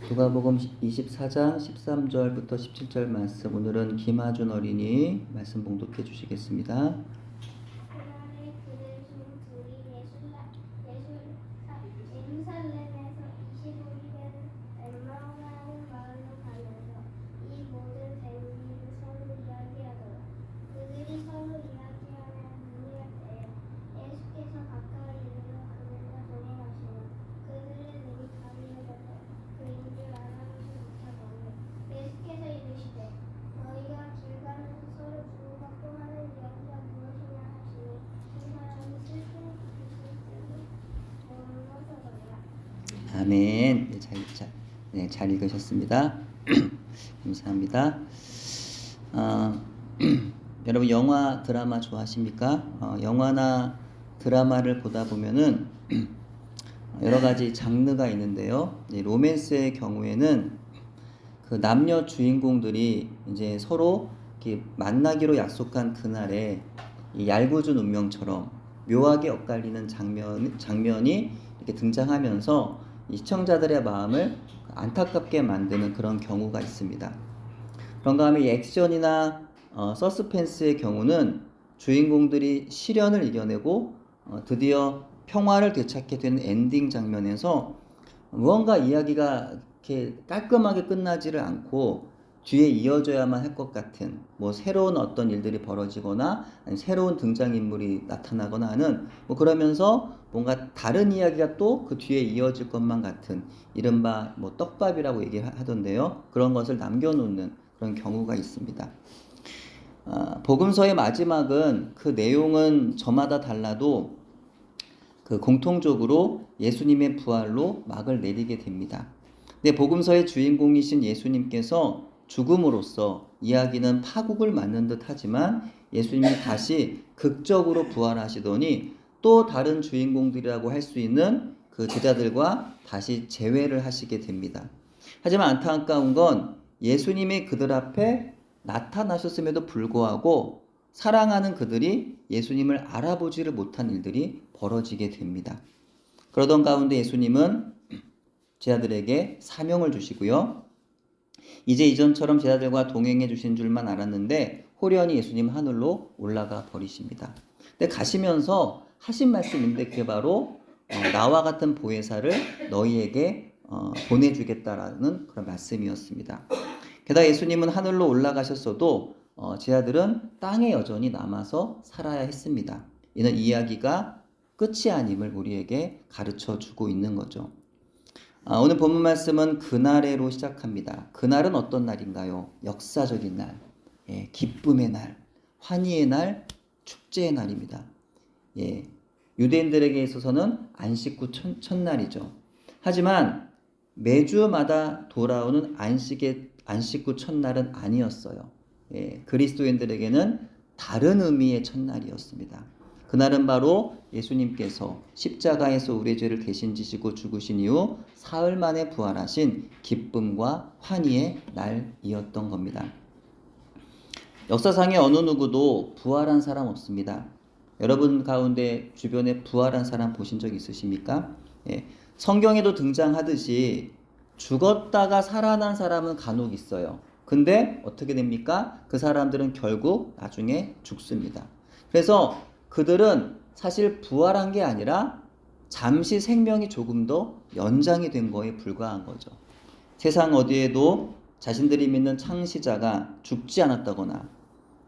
누가복음 24장 13절부터 17절 말씀, 오늘은 김하준 어린이 말씀 봉독해 주시겠습니다. 그날에 그들 중 둘이 예루살렘에서 25리 되는 엠마오라는 마을로 가면서 이 모든 된 일을 서로 이야기하더라. 그들이 서로 이야기하는 때에 예수께서 가까이 이르러 그들과 동행하시며 그들의 눈이 가리워져서 그인 줄 알아보지 못하더니 예수께서 이르시되 너희가 길 가면서 서로 주고받고 하는 이야기가 무엇이냐 하시니 이 사람이 슬픈 글을 물어서더라. 아멘. 잘 읽으셨습니다. 감사합니다. 여러분 영화 드라마 좋아하십니까? 영화나 드라마를 보다 보면은 여러 가지 장르가 있는데요. 로맨스의 경우에는 그 남녀 주인공들이 이제 서로 이렇게 만나기로 약속한 그날에 이 얄궂은 운명처럼 묘하게 엇갈리는 장면이 이렇게 등장하면서 이 시청자들의 마음을 안타깝게 만드는 그런 경우가 있습니다. 그런가 하면 이 액션이나 서스펜스의 경우는 주인공들이 시련을 이겨내고 드디어 평화를 되찾게 되는 엔딩 장면에서 무언가 이야기가 이렇게 깔끔하게 끝나지를 않고 뒤에 이어져야만 할 것 같은 새로운 어떤 일들이 벌어지거나 아니면 새로운 등장인물이 나타나거나 하는 그러면서 뭔가 다른 이야기가 또 그 뒤에 이어질 것만 같은 이른바 떡밥이라고 얘기하던데요. 그런 것을 남겨놓는 그런 경우가 있습니다. 복음서의 마지막은 그 내용은 저마다 달라도 그 공통적으로 예수님의 부활로 막을 내리게 됩니다. 근데 복음서의 주인공이신 예수님께서 죽음으로써 이야기는 파국을 맞는 듯 하지만 예수님이 다시 극적으로 부활하시더니 또 다른 주인공들이라고 할 수 있는 그 제자들과 다시 재회를 하시게 됩니다. 하지만 안타까운 건 예수님이 그들 앞에 나타나셨음에도 불구하고 사랑하는 그들이 예수님을 알아보지를 못한 일들이 벌어지게 됩니다. 그러던 가운데 예수님은 제자들에게 사명을 주시고요. 이제 이전처럼 제자들과 동행해 주신 줄만 알았는데 호련히 예수님 하늘로 올라가 버리십니다. 근데 가시면서 하신 말씀인데 그게 바로 나와 같은 보혜사를 너희에게 보내주겠다라는 그런 말씀이었습니다. 게다가 예수님은 하늘로 올라가셨어도 제자들은 땅에 여전히 남아서 살아야 했습니다. 이는 이야기가 끝이 아님을 우리에게 가르쳐 주고 있는 거죠. 오늘 본문 말씀은 그날에로 시작합니다. 그날은 어떤 날인가요? 역사적인 날, 기쁨의 날, 환희의 날, 축제의 날입니다. 유대인들에게 있어서는 안식 후 첫날이죠. 하지만 매주마다 돌아오는 안식 후 첫날은 아니었어요. 그리스도인들에게는 다른 의미의 첫날이었습니다. 그날은 바로 예수님께서 십자가에서 우리의 죄를 대신 지시고 죽으신 이후 사흘 만에 부활하신 기쁨과 환희의 날이었던 겁니다. 역사상의 어느 누구도 부활한 사람 없습니다. 여러분 가운데 주변에 부활한 사람 보신 적 있으십니까? 성경에도 등장하듯이 죽었다가 살아난 사람은 간혹 있어요. 근데 어떻게 됩니까? 그 사람들은 결국 나중에 죽습니다. 그래서 그들은 사실 부활한 게 아니라 잠시 생명이 조금 더 연장이 된 거에 불과한 거죠. 세상 어디에도 자신들이 믿는 창시자가 죽지 않았다거나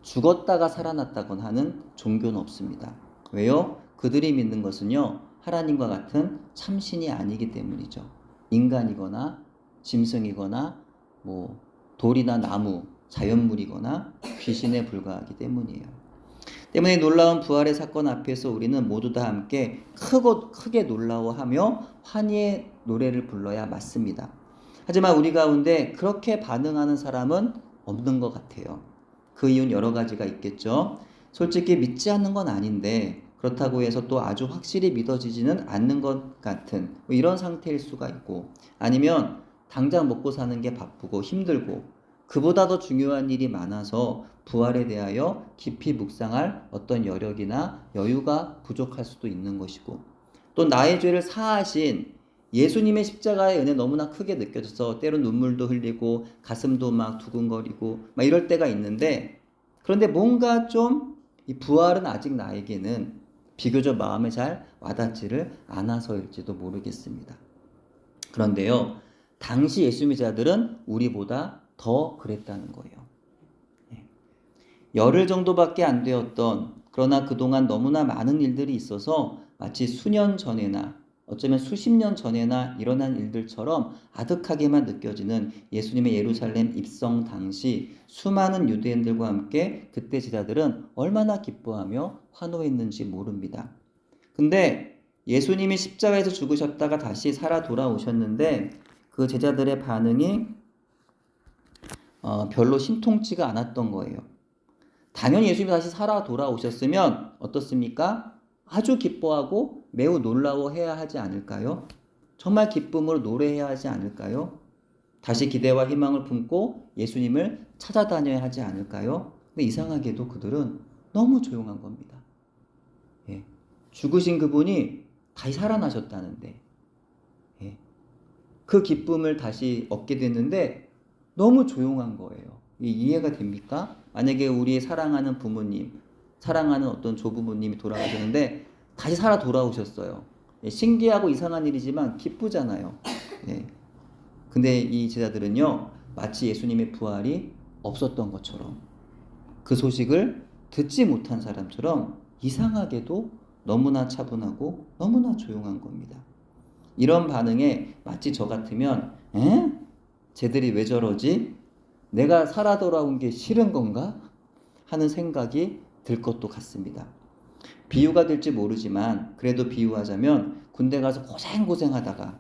죽었다가 살아났다거나 하는 종교는 없습니다. 왜요? 그들이 믿는 것은요, 하나님과 같은 참신이 아니기 때문이죠. 인간이거나 짐승이거나 돌이나 나무, 자연물이거나 귀신에 불과하기 때문이에요. 때문에 놀라운 부활의 사건 앞에서 우리는 모두 다 함께 크게 놀라워하며 환희의 노래를 불러야 맞습니다. 하지만 우리 가운데 그렇게 반응하는 사람은 없는 것 같아요. 그 이유는 여러 가지가 있겠죠. 솔직히 믿지 않는 건 아닌데 그렇다고 해서 또 아주 확실히 믿어지지는 않는 것 같은 이런 상태일 수가 있고, 아니면 당장 먹고 사는 게 바쁘고 힘들고 그보다 더 중요한 일이 많아서 부활에 대하여 깊이 묵상할 어떤 여력이나 여유가 부족할 수도 있는 것이고, 또 나의 죄를 사하신 예수님의 십자가의 은혜 너무나 크게 느껴져서 때론 눈물도 흘리고 가슴도 막 두근거리고 막 이럴 때가 있는데, 그런데 뭔가 좀 이 부활은 아직 나에게는 비교적 마음에 잘 와닿지를 않아서일지도 모르겠습니다. 그런데요, 당시 예수님의 제자들은 우리보다 더 그랬다는 거예요. 열흘 정도밖에 안 되었던, 그러나 그동안 너무나 많은 일들이 있어서 마치 수년 전에나 어쩌면 수십 년 전에나 일어난 일들처럼 아득하게만 느껴지는 예수님의 예루살렘 입성 당시 수많은 유대인들과 함께 그때 제자들은 얼마나 기뻐하며 환호했는지 모릅니다. 근데 예수님이 십자가에서 죽으셨다가 다시 살아 돌아오셨는데 그 제자들의 반응이 별로 신통치가 않았던 거예요. 당연히 예수님이 다시 살아 돌아오셨으면 어떻습니까? 아주 기뻐하고 매우 놀라워해야 하지 않을까요? 정말 기쁨으로 노래해야 하지 않을까요? 다시 기대와 희망을 품고 예수님을 찾아다녀야 하지 않을까요? 근데 이상하게도 그들은 너무 조용한 겁니다. 예. 죽으신 그분이 다시 살아나셨다는데, 예. 그 기쁨을 다시 얻게 됐는데 너무 조용한 거예요. 이해가 됩니까? 만약에 우리 사랑하는 부모님, 사랑하는 어떤 조부모님이 돌아가셨는데 다시 살아 돌아오셨어요. 예, 신기하고 이상한 일이지만 기쁘잖아요. 예. 근데 이 제자들은요, 마치 예수님의 부활이 없었던 것처럼, 그 소식을 듣지 못한 사람처럼 이상하게도 너무나 차분하고 너무나 조용한 겁니다. 이런 반응에 마치 저 같으면 에? 쟤들이 왜 저러지? 내가 살아 돌아온 게 싫은 건가? 하는 생각이 들 것도 같습니다. 비유가 될지 모르지만 그래도 비유하자면 군대 가서 고생하다가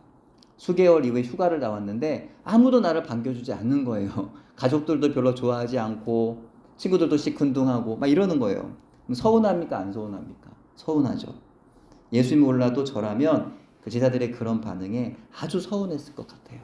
수개월 이후에 휴가를 나왔는데 아무도 나를 반겨주지 않는 거예요. 가족들도 별로 좋아하지 않고 친구들도 시큰둥하고 막 이러는 거예요. 서운합니까? 안 서운합니까? 서운하죠. 예수님이 몰라도 저라면 그 제자들의 그런 반응에 아주 서운했을 것 같아요.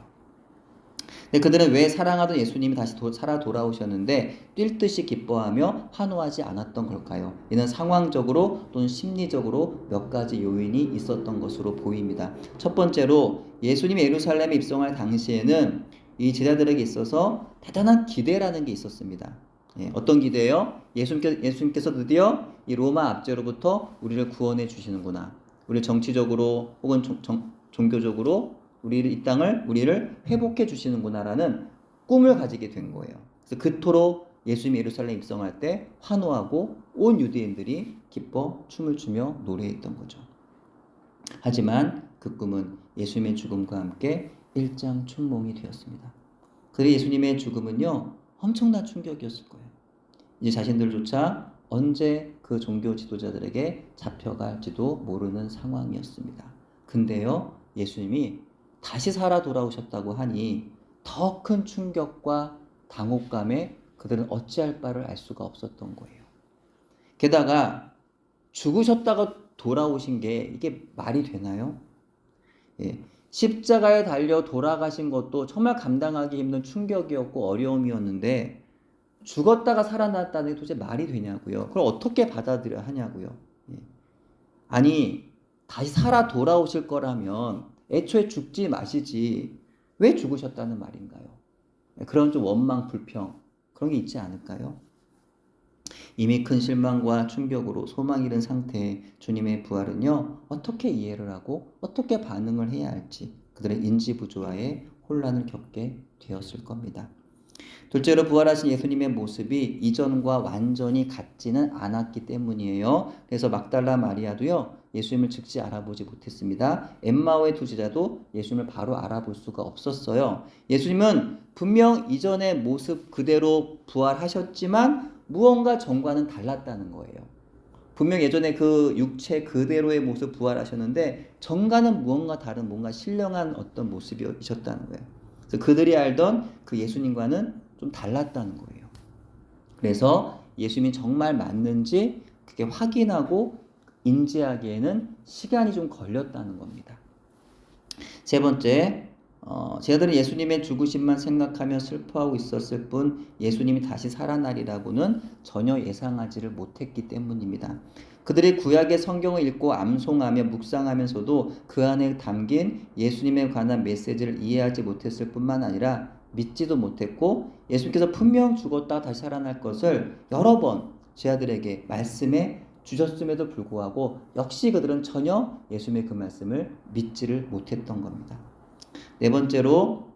근데 그들은 왜 사랑하던 예수님이 다시 살아 돌아오셨는데 뛸 듯이 기뻐하며 환호하지 않았던 걸까요? 이는 상황적으로 또는 심리적으로 몇 가지 요인이 있었던 것으로 보입니다. 첫 번째로 예수님이 예루살렘에 입성할 당시에는 이 제자들에게 있어서 대단한 기대라는 게 있었습니다. 예, 어떤 기대요? 예수님께서 드디어 이 로마 압제로부터 우리를 구원해 주시는구나. 우리를 정치적으로 혹은 종교적으로 이 땅을 우리를 회복해 주시는구나라는 꿈을 가지게 된 거예요. 그래서 그토록 예수님이 예루살렘 입성할 때 환호하고 온 유대인들이 기뻐 춤을 추며 노래했던 거죠. 하지만 그 꿈은 예수님의 죽음과 함께 일장춘몽이 되었습니다. 그래서 예수님의 죽음은요, 엄청난 충격이었을 거예요. 이제 자신들조차 언제 그 종교 지도자들에게 잡혀갈지도 모르는 상황이었습니다. 근데요, 예수님이 다시 살아 돌아오셨다고 하니 더 큰 충격과 당혹감에 그들은 어찌할 바를 알 수가 없었던 거예요. 게다가 죽으셨다가 돌아오신 게 이게 말이 되나요? 예, 십자가에 달려 돌아가신 것도 정말 감당하기 힘든 충격이었고 어려움이었는데 죽었다가 살아났다는 게 도대체 말이 되냐고요. 그걸 어떻게 받아들여야 하냐고요. 예. 아니, 다시 살아 돌아오실 거라면 애초에 죽지 마시지 왜 죽으셨다는 말인가요? 그런 좀 원망, 불평 그런 게 있지 않을까요? 이미 큰 실망과 충격으로 소망 잃은 상태의 주님의 부활은요, 어떻게 이해를 하고 어떻게 반응을 해야 할지 그들의 인지 부조화에 혼란을 겪게 되었을 겁니다. 둘째로 부활하신 예수님의 모습이 이전과 완전히 같지는 않았기 때문이에요. 그래서 막달라 마리아도요, 예수님을 즉시 알아보지 못했습니다. 엠마오의 두 제자도 예수님을 바로 알아볼 수가 없었어요. 예수님은 분명 이전의 모습 그대로 부활하셨지만 무언가 전과는 달랐다는 거예요. 분명 예전에 그 육체 그대로의 모습 부활하셨는데 전과는 무언가 다른 뭔가 신령한 어떤 모습이셨다는 거예요. 그래서 그들이 알던 그 예수님과는 좀 달랐다는 거예요. 그래서 예수님이 정말 맞는지 그게 확인하고 인지하기에는 시간이 좀 걸렸다는 겁니다. 세 번째, 제자들은 예수님의 죽으심만 생각하며 슬퍼하고 있었을 뿐 예수님이 다시 살아나리라고는 전혀 예상하지를 못했기 때문입니다. 그들이 구약의 성경을 읽고 암송하며 묵상하면서도 그 안에 담긴 예수님에 관한 메시지를 이해하지 못했을 뿐만 아니라 믿지도 못했고 예수님께서 분명 죽었다 다시 살아날 것을 여러 번 제자들에게 말씀해 주셨음에도 불구하고 역시 그들은 전혀 예수님의 그 말씀을 믿지를 못했던 겁니다. 네 번째로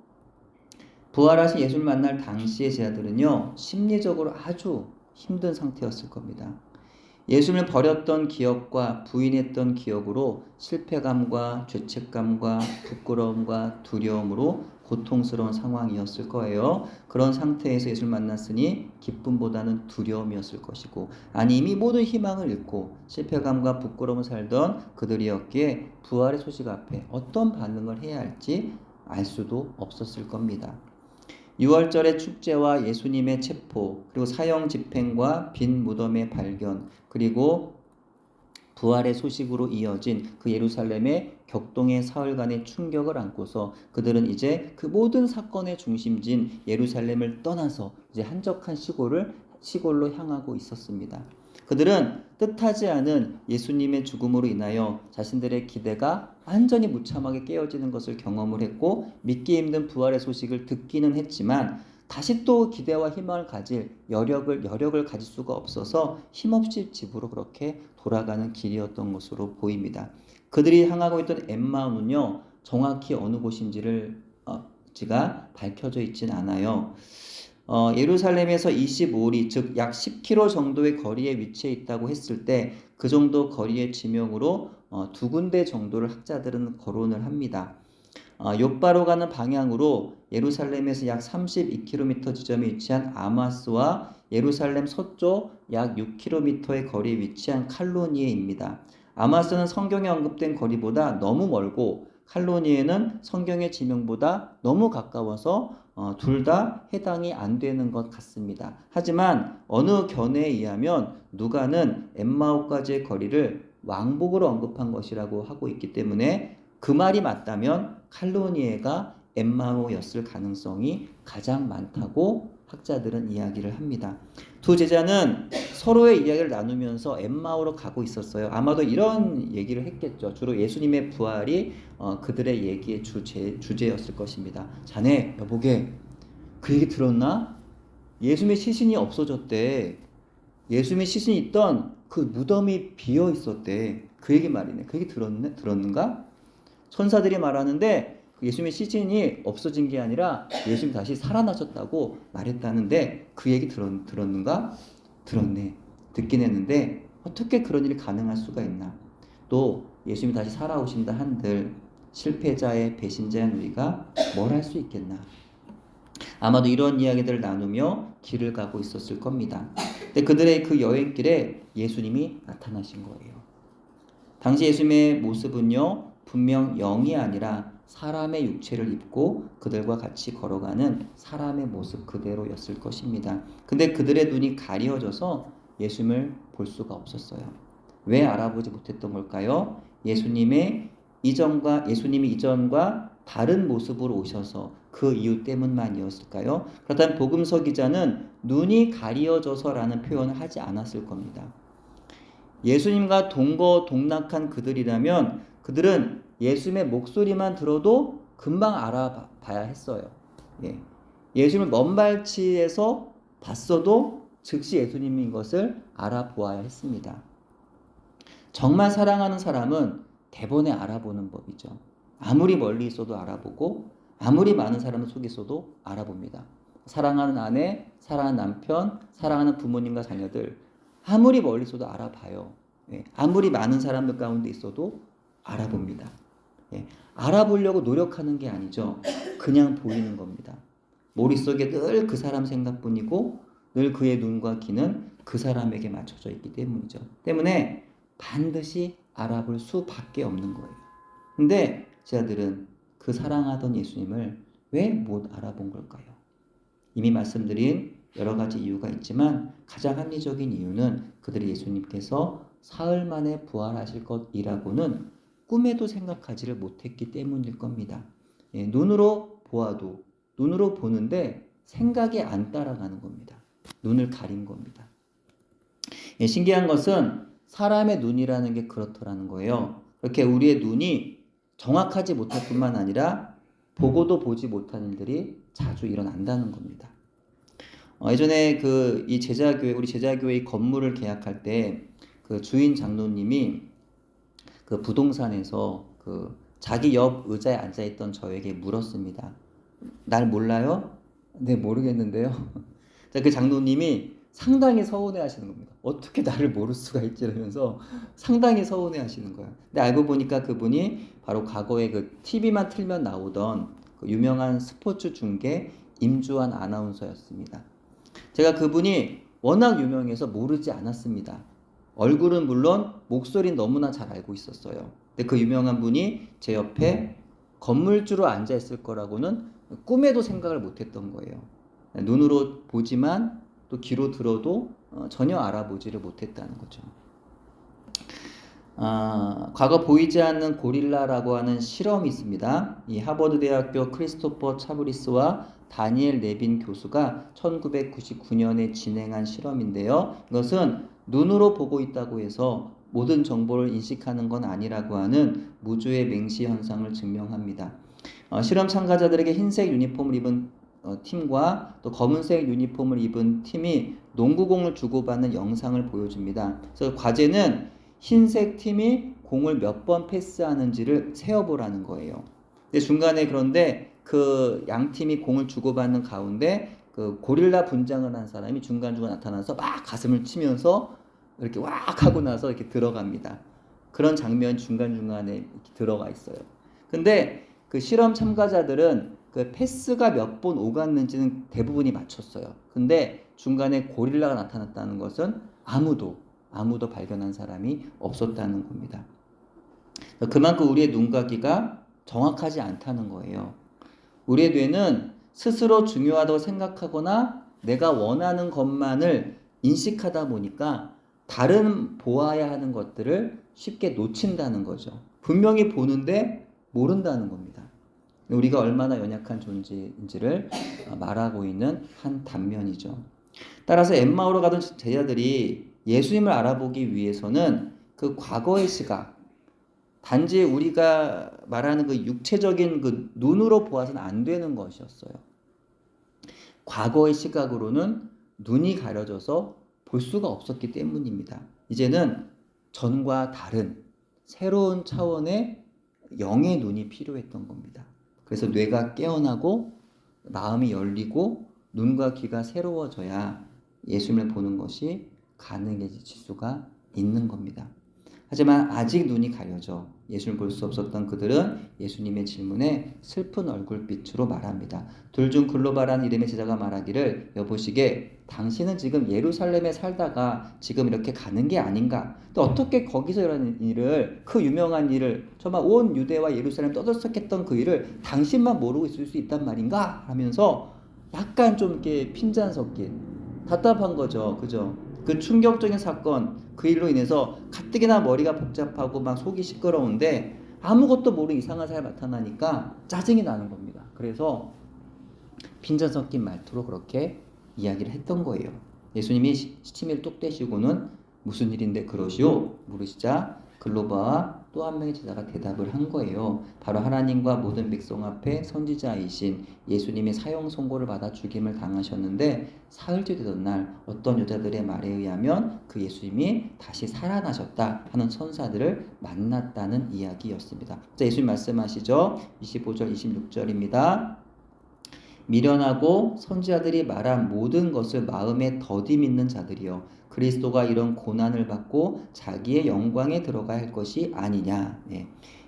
부활하신 예수를 만날 당시의 제자들은요 심리적으로 아주 힘든 상태였을 겁니다. 예수님을 버렸던 기억과 부인했던 기억으로 실패감과 죄책감과 부끄러움과 두려움으로 고통스러운 상황이었을 거예요. 그런 상태에서 예수를 만났으니 기쁨보다는 두려움이었을 것이고 아니 이미 모든 희망을 잃고 실패감과 부끄러움을 살던 그들이었기에 부활의 소식 앞에 어떤 반응을 해야 할지 알 수도 없었을 겁니다. 6월절의 축제와 예수님의 체포, 그리고 사형 집행과 빈 무덤의 발견, 그리고 부활의 소식으로 이어진 그 예루살렘의 격동의 사흘간의 충격을 안고서 그들은 이제 그 모든 사건의 중심지인 예루살렘을 떠나서 이제 한적한 시골로 향하고 있었습니다. 그들은 뜻하지 않은 예수님의 죽음으로 인하여 자신들의 기대가 완전히 무참하게 깨어지는 것을 경험을 했고 믿기 힘든 부활의 소식을 듣기는 했지만 다시 또 기대와 희망을 가질 여력을 가질 수가 없어서 힘없이 집으로 그렇게 돌아가는 길이었던 것으로 보입니다. 그들이 향하고 있던 엠마오는요 정확히 어느 곳인지를 지가 밝혀져 있진 않아요. 예루살렘에서 25리 즉 약 10km 정도의 거리에 위치해 있다고 했을 때 그 정도 거리의 지명으로 두 군데 정도를 학자들은 거론을 합니다. 욥바로 가는 방향으로 예루살렘에서 약 32km 지점에 위치한 아마스와 예루살렘 서쪽 약 6km의 거리에 위치한 칼로니에입니다. 아마스는 성경에 언급된 거리보다 너무 멀고 칼로니에는 성경의 지명보다 너무 가까워서 둘 다 해당이 안 되는 것 같습니다. 하지만 어느 견해에 의하면 누가는 엠마오까지의 거리를 왕복으로 언급한 것이라고 하고 있기 때문에 그 말이 맞다면 칼로니에가 엠마오였을 가능성이 가장 많다고 학자들은 이야기를 합니다. 두 제자는 서로의 이야기를 나누면서 엠마오로 가고 있었어요. 아마도 이런 얘기를 했겠죠. 주로 예수님의 부활이 그들의 얘기의 주제였을 것입니다. 자네 여보게 그 얘기 들었나? 예수님의 시신이 없어졌대. 예수님의 시신이 있던 그 무덤이 비어 있었대. 그 얘기 말이네. 그 얘기 들었는가? 천사들이 말하는데 예수님의 시신이 없어진 게 아니라 예수님이 다시 살아나셨다고 말했다는데 그 얘기 들었는가? 들었네. 듣긴 했는데 어떻게 그런 일이 가능할 수가 있나? 또 예수님이 다시 살아오신다 한들 실패자의 배신자인 우리가 뭘 할 수 있겠나? 아마도 이런 이야기들을 나누며 길을 가고 있었을 겁니다. 근데 그들의 그 여행길에 예수님이 나타나신 거예요. 당시 예수님의 모습은요 분명 영이 아니라 사람의 육체를 입고 그들과 같이 걸어가는 사람의 모습 그대로였을 것입니다. 근데 그들의 눈이 가려져서 예수님을 볼 수가 없었어요. 왜 알아보지 못했던 걸까요? 예수님이 이전과 다른 모습으로 오셔서 그 이유 때문만이었을까요? 그렇다면 복음서 기자는 눈이 가려져서라는 표현을 하지 않았을 겁니다. 예수님과 동거동락한 그들이라면 그들은 예수님의 목소리만 들어도 금방 알아봐야 했어요. 예수님을 먼 발치에서 봤어도 즉시 예수님인 것을 알아보아야 했습니다. 정말 사랑하는 사람은 대번에 알아보는 법이죠. 아무리 멀리 있어도 알아보고 아무리 많은 사람 속에 있어도 알아봅니다. 사랑하는 아내, 사랑하는 남편, 사랑하는 부모님과 자녀들 아무리 멀리 있어도 알아봐요. 아무리 많은 사람들 가운데 있어도 알아봅니다. 알아보려고 노력하는 게 아니죠. 그냥 보이는 겁니다. 머릿속에 늘 그 사람 생각뿐이고 늘 그의 눈과 귀는 그 사람에게 맞춰져 있기 때문이죠. 때문에 반드시 알아볼 수밖에 없는 거예요. 근데 제자들은 그 사랑하던 예수님을 왜 못 알아본 걸까요? 이미 말씀드린 여러 가지 이유가 있지만 가장 합리적인 이유는 그들이 예수님께서 사흘 만에 부활하실 것이라고는 꿈에도 생각하지를 못했기 때문일 겁니다. 눈으로 보아도 눈으로 보는데 생각이 안 따라가는 겁니다. 눈을 가린 겁니다. 신기한 것은 사람의 눈이라는 게 그렇더라는 거예요. 그렇게 우리의 눈이 정확하지 못할 뿐만 아니라 보고도 보지 못한 일들이 자주 일어난다는 겁니다. 예전에 우리 제자교회 건물을 계약할 때 그 주인 장로님이 그 부동산에서 자기 옆 의자에 앉아있던 저에게 물었습니다. 날 몰라요? 네, 모르겠는데요. 그 장로님이 상당히 서운해 하시는 겁니다. 어떻게 나를 모를 수가 있지? 이러면서 상당히 서운해 하시는 거예요. 근데 알고 보니까 그분이 바로 과거에 TV만 틀면 나오던 유명한 스포츠 중계 임주환 아나운서였습니다. 제가 그분이 워낙 유명해서 모르지 않았습니다. 얼굴은 물론 목소리는 너무나 잘 알고 있었어요. 근데 그 유명한 분이 제 옆에 건물주로 앉아 있을 거라고는 꿈에도 생각을 못했던 거예요. 눈으로 보지만 또 귀로 들어도 전혀 알아보지를 못했다는 거죠. 과거 보이지 않는 고릴라라고 하는 실험이 있습니다. 이 하버드 대학교 크리스토퍼 차브리스와 다니엘 레빈 교수가 1999년에 진행한 실험인데요. 이것은 눈으로 보고 있다고 해서 모든 정보를 인식하는 건 아니라고 하는 무주의 맹시 현상을 증명합니다. 실험 참가자들에게 흰색 유니폼을 입은 팀과 또 검은색 유니폼을 입은 팀이 농구공을 주고받는 영상을 보여줍니다. 그래서 과제는 흰색 팀이 공을 몇 번 패스하는지를 세어보라는 거예요. 근데 중간에 그런데 그 양 팀이 공을 주고받는 가운데 그 고릴라 분장을 한 사람이 중간중간 나타나서 막 가슴을 치면서 이렇게 왁 하고 나서 이렇게 들어갑니다. 그런 장면 중간중간에 이렇게 들어가 있어요. 근데 그 실험 참가자들은 그 패스가 몇 번 오갔는지는 대부분이 맞췄어요. 근데 중간에 고릴라가 나타났다는 것은 아무도 발견한 사람이 없었다는 겁니다. 그만큼 우리의 눈과 귀가 정확하지 않다는 거예요. 우리의 뇌는 스스로 중요하다고 생각하거나 내가 원하는 것만을 인식하다 보니까 다른 보아야 하는 것들을 쉽게 놓친다는 거죠. 분명히 보는데 모른다는 겁니다. 우리가 얼마나 연약한 존재인지를 말하고 있는 한 단면이죠. 따라서 엠마오로 가던 제자들이 예수님을 알아보기 위해서는 그 과거의 시각, 단지 우리가 말하는 그 육체적인 그 눈으로 보아서는 안 되는 것이었어요. 과거의 시각으로는 눈이 가려져서 볼 수가 없었기 때문입니다. 이제는 전과 다른 새로운 차원의 영의 눈이 필요했던 겁니다. 그래서 뇌가 깨어나고 마음이 열리고 눈과 귀가 새로워져야 예수님을 보는 것이 가능해질 수가 있는 겁니다. 하지만 아직 눈이 가려져 예수님을 볼 수 없었던 그들은 예수님의 질문에 슬픈 얼굴빛으로 말합니다. 둘 중 글로바라는 이름의 제자가 말하기를 여보시게 당신은 지금 예루살렘에 살다가 지금 이렇게 가는 게 아닌가? 또 어떻게 거기서 일어나는 일을 그 유명한 일을 정말 온 유대와 예루살렘 떠들썩했던 그 일을 당신만 모르고 있을 수 있단 말인가? 하면서 약간 좀 이렇게 핀잔 섞인 답답한 거죠. 그죠? 그 충격적인 사건, 그 일로 인해서 가뜩이나 머리가 복잡하고 막 속이 시끄러운데 아무것도 모르는 이상한 사람이 나타나니까 짜증이 나는 겁니다. 그래서 빈잔 섞인 말투로 그렇게 이야기를 했던 거예요. 예수님이 시치미를 뚝 떼시고는 무슨 일인데 그러시오? 물으시자 글로바와 또 한 명의 제자가 대답을 한 거예요. 바로 하나님과 모든 백성 앞에 선지자이신 예수님의 사형 선고를 받아 죽임을 당하셨는데 사흘째 되던 날 어떤 여자들의 말에 의하면 그 예수님이 다시 살아나셨다 하는 천사들을 만났다는 이야기였습니다. 자, 예수님 말씀하시죠. 25절 26절입니다. 미련하고 선지자들이 말한 모든 것을 마음에 더디 믿는 자들이여 그리스도가 이런 고난을 받고 자기의 영광에 들어가야 할 것이 아니냐.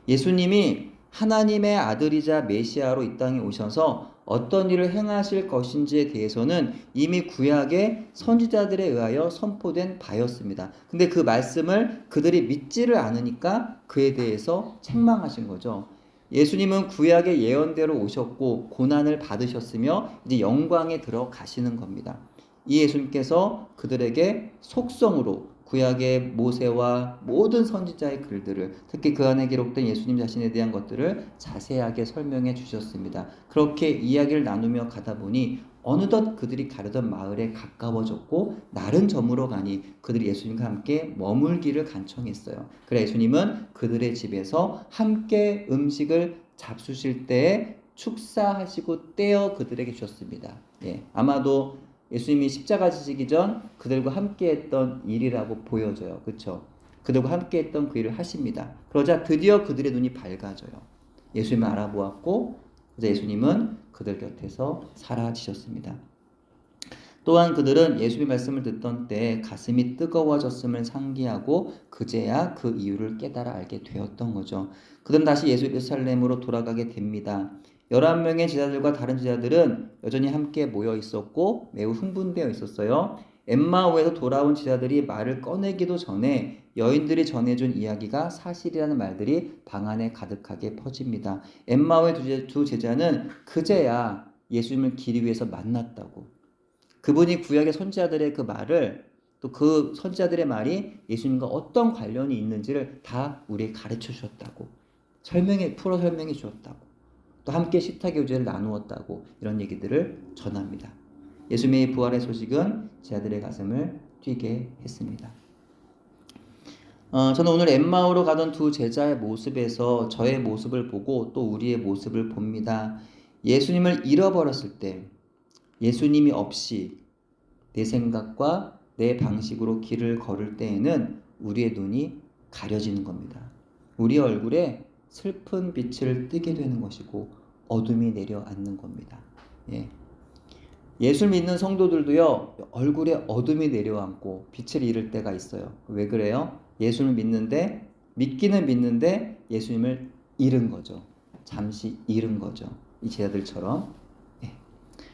예수님이 하나님의 아들이자 메시아로 이 땅에 오셔서 어떤 일을 행하실 것인지에 대해서는 이미 구약의 선지자들에 의하여 선포된 바였습니다. 근데 그 말씀을 그들이 믿지를 않으니까 그에 대해서 책망하신 거죠. 예수님은 구약의 예언대로 오셨고 고난을 받으셨으며 이제 영광에 들어가시는 겁니다. 이 예수님께서 그들에게 속성으로 구약의 모세와 모든 선지자의 글들을, 특히 그 안에 기록된 예수님 자신에 대한 것들을 자세하게 설명해 주셨습니다. 그렇게 이야기를 나누며 가다 보니 어느덧 그들이 가려던 마을에 가까워졌고 날은 저물어 가니 그들이 예수님과 함께 머물기를 간청했어요. 그래 예수님은 그들의 집에서 함께 음식을 잡수실 때에 축사하시고 떼어 그들에게 주셨습니다. 예, 아마도 예수님이 십자가 지시기 전 그들과 함께 했던 일이라고 보여져요. 그렇죠? 그들과 함께 했던 그 일을 하십니다. 그러자 드디어 그들의 눈이 밝아져요. 예수님을 알아보았고 그래서 예수님은 그들 곁에서 사라지셨습니다. 또한 그들은 예수의 말씀을 듣던 때 가슴이 뜨거워졌음을 상기하고 그제야 그 이유를 깨달아 알게 되었던 거죠. 그들은 다시 예루살렘으로 돌아가게 됩니다. 11명의 제자들과 다른 제자들은 여전히 함께 모여 있었고 매우 흥분되어 있었어요. 엠마오에서 돌아온 제자들이 말을 꺼내기도 전에 여인들이 전해준 이야기가 사실이라는 말들이 방 안에 가득하게 퍼집니다. 엠마오의 두 제자는 그제야 예수님을 길 위에서 만났다고. 그분이 구약의 선지자들의 그 말을 또 그 선지자들의 말이 예수님과 어떤 관련이 있는지를 다 우리에게 가르쳐 주셨다고. 풀어 설명해 주었다고. 또 함께 식탁의 교제를 나누었다고 이런 얘기들을 전합니다. 예수님의 부활의 소식은 제자들의 가슴을 뛰게 했습니다. 저는 오늘 엠마오로 가던 두 제자의 모습에서 저의 모습을 보고 또 우리의 모습을 봅니다. 예수님을 잃어버렸을 때 예수님이 없이 내 생각과 내 방식으로 길을 걸을 때에는 우리의 눈이 가려지는 겁니다. 우리 얼굴에 슬픈 빛을 띠게 되는 것이고 어둠이 내려앉는 겁니다. 예. 예수를 믿는 성도들도요, 얼굴에 어둠이 내려앉고 빛을 잃을 때가 있어요. 왜 그래요? 예수를 믿기는 믿는데 예수님을 잃은 거죠. 잠시 잃은 거죠. 이 제자들처럼. 예.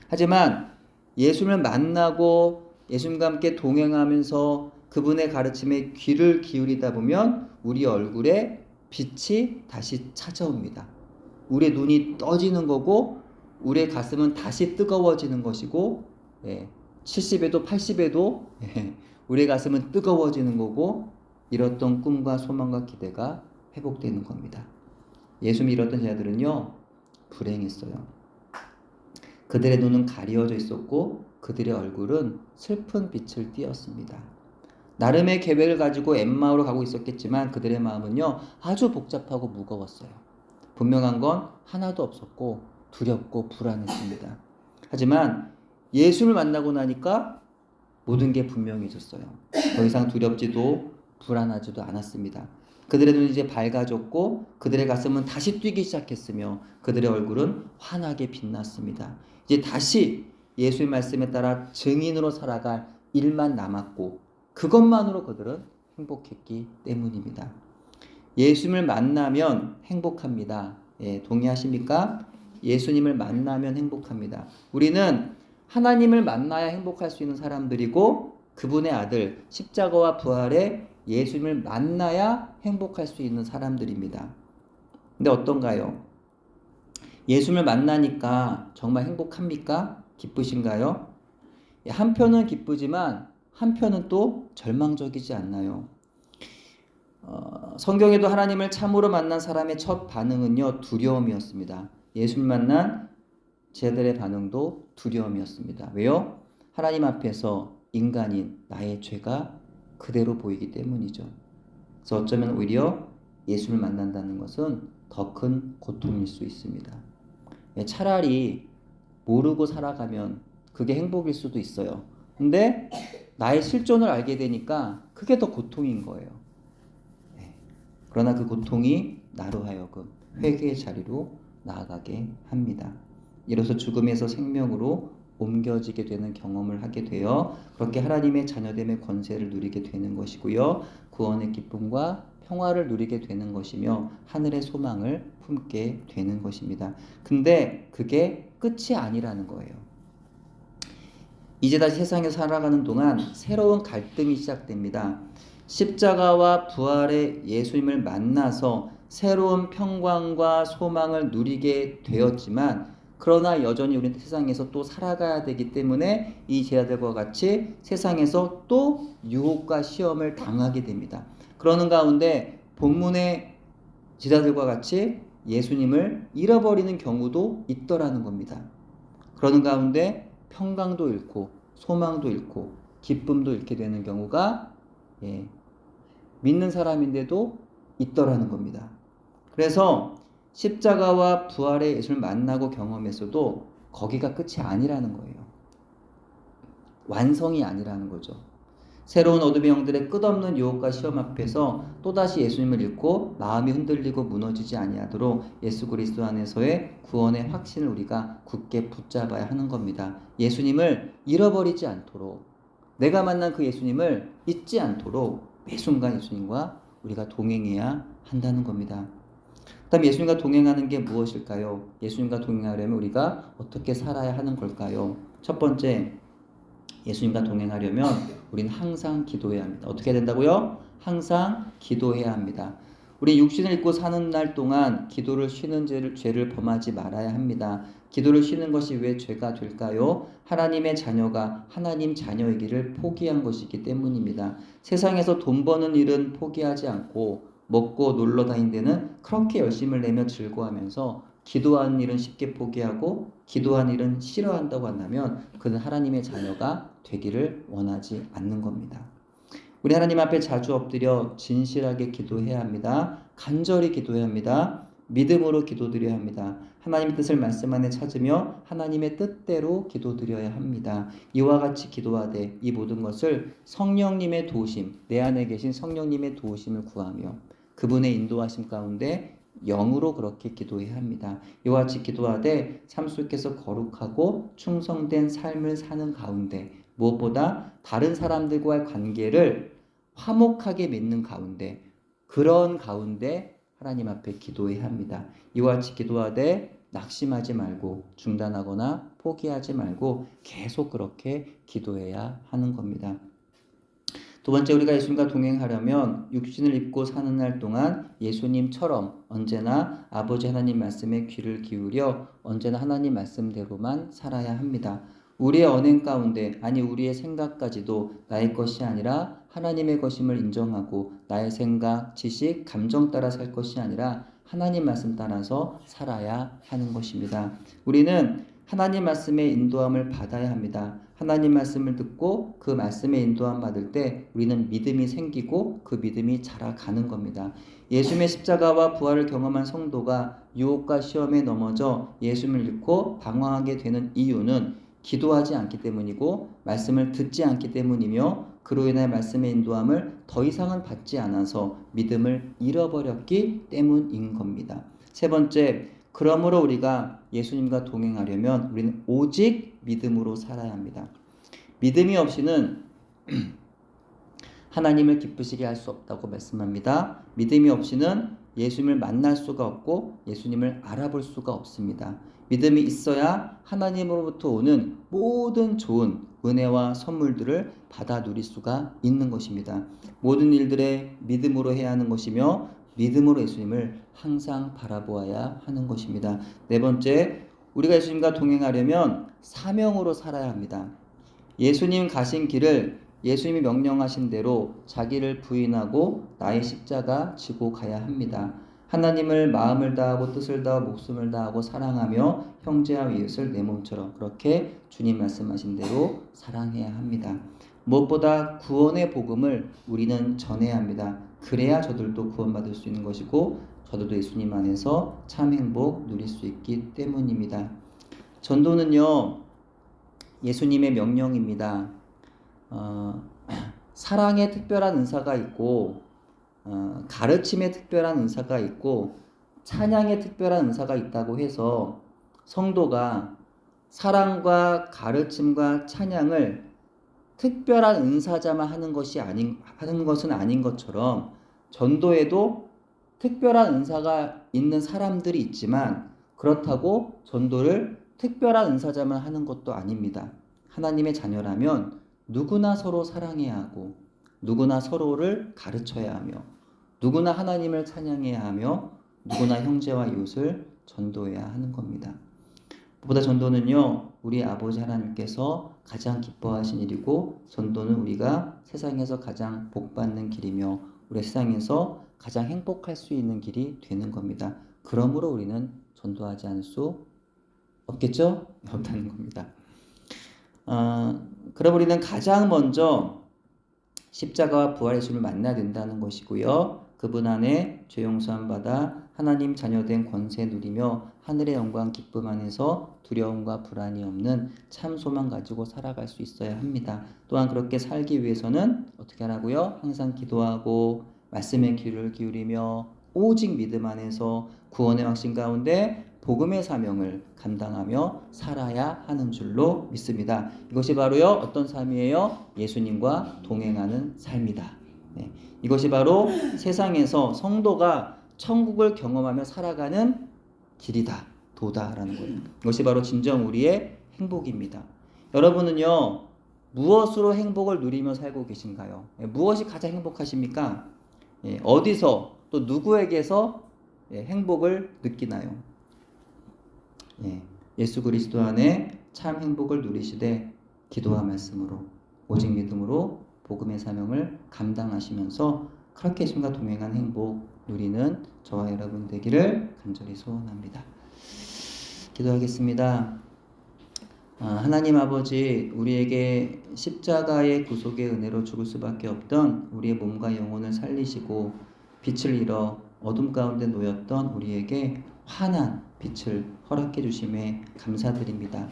하지만 예수님을 만나고 예수님과 함께 동행하면서 그분의 가르침에 귀를 기울이다 보면 우리 얼굴에 빛이 다시 찾아옵니다. 우리의 눈이 떠지는 거고 우리의 가슴은 다시 뜨거워지는 것이고 70에도 80에도 우리의 가슴은 뜨거워지는 거고 잃었던 꿈과 소망과 기대가 회복되는 겁니다. 예수 믿었던 제자들은요 불행했어요. 그들의 눈은 가리워져 있었고 그들의 얼굴은 슬픈 빛을 띠었습니다. 나름의 계획을 가지고 엠마오로 가고 있었겠지만 그들의 마음은요 아주 복잡하고 무거웠어요. 분명한 건 하나도 없었고 두렵고 불안했습니다. 하지만 예수를 만나고 나니까 모든 게 분명해졌어요. 더 이상 두렵지도 불안하지도 않았습니다. 그들의 눈이 이제 밝아졌고 그들의 가슴은 다시 뛰기 시작했으며 그들의 얼굴은 환하게 빛났습니다. 이제 다시 예수의 말씀에 따라 증인으로 살아갈 일만 남았고 그것만으로 그들은 행복했기 때문입니다. 예수님을 만나면 행복합니다. 예, 동의하십니까? 예수님을 만나면 행복합니다. 우리는 하나님을 만나야 행복할 수 있는 사람들이고 그분의 아들 십자가와 부활의 예수님을 만나야 행복할 수 있는 사람들입니다. 근데 어떤가요? 예수님을 만나니까 정말 행복합니까? 기쁘신가요? 한편은 기쁘지만 한편은 또 절망적이지 않나요? 성경에도 하나님을 참으로 만난 사람의 첫 반응은요 두려움이었습니다. 예수를 만난 제자들의 반응도 두려움이었습니다. 왜요? 하나님 앞에서 인간인 나의 죄가 그대로 보이기 때문이죠. 그래서 어쩌면 오히려 예수를 만난다는 것은 더 큰 고통일 수 있습니다. 차라리 모르고 살아가면 그게 행복일 수도 있어요. 근데 나의 실존을 알게 되니까 그게 더 고통인 거예요. 그러나 그 고통이 나로 하여금 회개의 자리로 나아가게 합니다. 이로써 죽음에서 생명으로 옮겨지게 되는 경험을 하게 되어 그렇게 하나님의 자녀됨의 권세를 누리게 되는 것이고요. 구원의 기쁨과 평화를 누리게 되는 것이며 하늘의 소망을 품게 되는 것입니다. 근데 그게 끝이 아니라는 거예요. 이제 다시 세상에 살아가는 동안 새로운 갈등이 시작됩니다. 십자가와 부활의 예수님을 만나서 새로운 평강과 소망을 누리게 되었지만 그러나 여전히 우리는 세상에서 또 살아가야 되기 때문에 이 제자들과 같이 세상에서 또 유혹과 시험을 당하게 됩니다. 그러는 가운데 본문의 제자들과 같이 예수님을 잃어버리는 경우도 있더라는 겁니다. 그러는 가운데 평강도 잃고 소망도 잃고 기쁨도 잃게 되는 경우가 믿는 사람인데도 있더라는 겁니다. 그래서 십자가와 부활의 예수를 만나고 경험했어도 거기가 끝이 아니라는 거예요. 완성이 아니라는 거죠. 새로운 어둠의 영들의 끝없는 유혹과 시험 앞에서 또다시 예수님을 잃고 마음이 흔들리고 무너지지 아니하도록 예수 그리스도 안에서의 구원의 확신을 우리가 굳게 붙잡아야 하는 겁니다. 예수님을 잃어버리지 않도록, 내가 만난 그 예수님을 잊지 않도록 매 순간 예수님과 우리가 동행해야 한다는 겁니다. 그다음 예수님과 동행하는 게 무엇일까요? 예수님과 동행하려면 우리가 어떻게 살아야 하는 걸까요? 첫 번째, 예수님과 동행하려면 우리는 항상 기도해야 합니다. 어떻게 해야 된다고요? 항상 기도해야 합니다. 우리 육신을 입고 사는 날 동안 기도를 쉬는 죄를 범하지 말아야 합니다. 기도를 쉬는 것이 왜 죄가 될까요? 하나님의 자녀가 하나님 자녀이기를 포기한 것이기 때문입니다. 세상에서 돈 버는 일은 포기하지 않고 먹고 놀러 다니는 데는 그렇게 열심을 내며 즐거워하면서 기도하는 일은 쉽게 포기하고 기도하는 일은 싫어한다고 한다면 그는 하나님의 자녀가 되기를 원하지 않는 겁니다. 우리 하나님 앞에 자주 엎드려 진실하게 기도해야 합니다. 간절히 기도해야 합니다. 믿음으로 기도드려야 합니다. 하나님의 뜻을 말씀 안에 찾으며 하나님의 뜻대로 기도드려야 합니다. 이와 같이 기도하되 이 모든 것을 성령님의 도우심, 내 안에 계신 성령님의 도우심을 구하며 그분의 인도하심 가운데 영으로 그렇게 기도해야 합니다. 이와 같이 기도하되 삶 속에서 거룩하고 충성된 삶을 사는 가운데 무엇보다 다른 사람들과의 관계를 화목하게 맺는 가운데 그런 가운데 하나님 앞에 기도해야 합니다. 이와 같이 기도하되 낙심하지 말고 중단하거나 포기하지 말고 계속 그렇게 기도해야 하는 겁니다. 두 번째, 우리가 예수님과 동행하려면 육신을 입고 사는 날 동안 예수님처럼 언제나 아버지 하나님 말씀에 귀를 기울여 언제나 하나님 말씀대로만 살아야 합니다. 우리의 언행 가운데 아니 우리의 생각까지도 나의 것이 아니라 하나님의 것임을 인정하고 나의 생각, 지식, 감정 따라 살 것이 아니라 하나님 말씀 따라서 살아야 하는 것입니다. 우리는 하나님 말씀의 인도함을 받아야 합니다. 하나님 말씀을 듣고 그 말씀의 인도함 받을 때 우리는 믿음이 생기고 그 믿음이 자라가는 겁니다. 예수님의 십자가와 부활을 경험한 성도가 유혹과 시험에 넘어져 예수님을 잃고 방황하게 되는 이유는 기도하지 않기 때문이고 말씀을 듣지 않기 때문이며 그로 인해 말씀의 인도함을 더 이상은 받지 않아서 믿음을 잃어버렸기 때문인 겁니다. 세 번째, 그러므로 우리가 예수님과 동행하려면 우리는 오직 믿음으로 살아야 합니다. 믿음이 없이는 하나님을 기쁘시게 할 수 없다고 말씀합니다. 믿음이 없이는 예수님을 만날 수가 없고 예수님을 알아볼 수가 없습니다. 믿음이 있어야 하나님으로부터 오는 모든 좋은 은혜와 선물들을 받아 누릴 수가 있는 것입니다. 모든 일들에 믿음으로 해야 하는 것이며 믿음으로 예수님을 항상 바라보아야 하는 것입니다. 네 번째, 우리가 예수님과 동행하려면 사명으로 살아야 합니다. 예수님 가신 길을 예수님이 명령하신 대로 자기를 부인하고 나의 십자가 지고 가야 합니다. 하나님을 마음을 다하고 뜻을 다하고 목숨을 다하고 사랑하며 형제와 이웃을 내 몸처럼 그렇게 주님 말씀하신 대로 사랑해야 합니다. 무엇보다 구원의 복음을 우리는 전해야 합니다. 그래야 저들도 구원받을 수 있는 것이고 저들도 예수님 안에서 참 행복 누릴 수 있기 때문입니다. 전도는요, 예수님의 명령입니다. 사랑의 특별한 은사가 있고 가르침의 특별한 은사가 있고 찬양의 특별한 은사가 있다고 해서 성도가 사랑과 가르침과 찬양을 특별한 은사자만 하는 것은 아닌 것처럼 전도에도 특별한 은사가 있는 사람들이 있지만 그렇다고 전도를 특별한 은사자만 하는 것도 아닙니다. 하나님의 자녀라면 누구나 서로 사랑해야 하고 누구나 서로를 가르쳐야 하며 누구나 하나님을 찬양해야 하며 누구나 형제와 이웃을 전도해야 하는 겁니다. 무엇보다 전도는요, 우리 아버지 하나님께서 가장 기뻐하신 일이고, 전도는 우리가 세상에서 가장 복받는 길이며, 우리 세상에서 가장 행복할 수 있는 길이 되는 겁니다. 그러므로 우리는 전도하지 않을 수 없겠죠? 없다는 겁니다. 그럼 우리는 가장 먼저 십자가와 부활의 예수를 만나야 된다는 것이고요. 그분 안에 죄 용서함 받아 하나님 자녀된 권세 누리며 하늘의 영광 기쁨 안에서 두려움과 불안이 없는 참 소망 가지고 살아갈 수 있어야 합니다. 또한 그렇게 살기 위해서는 어떻게 하라고요? 항상 기도하고 말씀에 귀를 기울이며 오직 믿음 안에서 구원의 확신 가운데 복음의 사명을 감당하며 살아야 하는 줄로 믿습니다. 이것이 바로요, 어떤 삶이에요? 예수님과 동행하는 삶이다. 네, 이것이 바로 세상에서 성도가 천국을 경험하며 살아가는 길이다, 도다라는 거예요. 이것이 바로 진정 우리의 행복입니다. 여러분은요, 무엇으로 행복을 누리며 살고 계신가요? 무엇이 가장 행복하십니까? 어디서 또 누구에게서 행복을 느끼나요? 예수 그리스도 안에 참 행복을 누리시되 기도와 말씀으로 오직 믿음으로 복음의 사명을 감당하시면서 그렇게 예수님과 동행한 행복 누리는 저와 여러분 되기를 간절히 소원합니다. 기도하겠습니다. 하나님 아버지, 우리에게 십자가의 구속의 은혜로 죽을 수밖에 없던 우리의 몸과 영혼을 살리시고 빛을 잃어 어둠 가운데 놓였던 우리에게 환한 빛을 허락해 주심에 감사드립니다.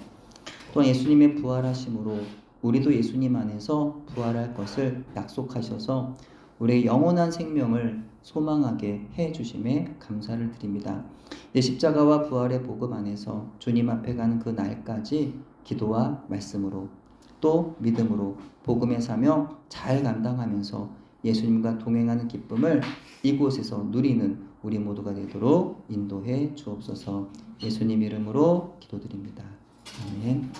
또한 예수님의 부활하심으로 우리도 예수님 안에서 부활할 것을 약속하셔서 우리의 영원한 생명을 소망하게 해 주심에 감사를 드립니다. 내 십자가와 부활의 복음 안에서 주님 앞에 가는 그 날까지 기도와 말씀으로 또 믿음으로 복음의 사명 잘 감당하면서 예수님과 동행하는 기쁨을 이곳에서 누리는 우리 모두가 되도록 인도해 주옵소서. 예수님 이름으로 기도드립니다. 아멘.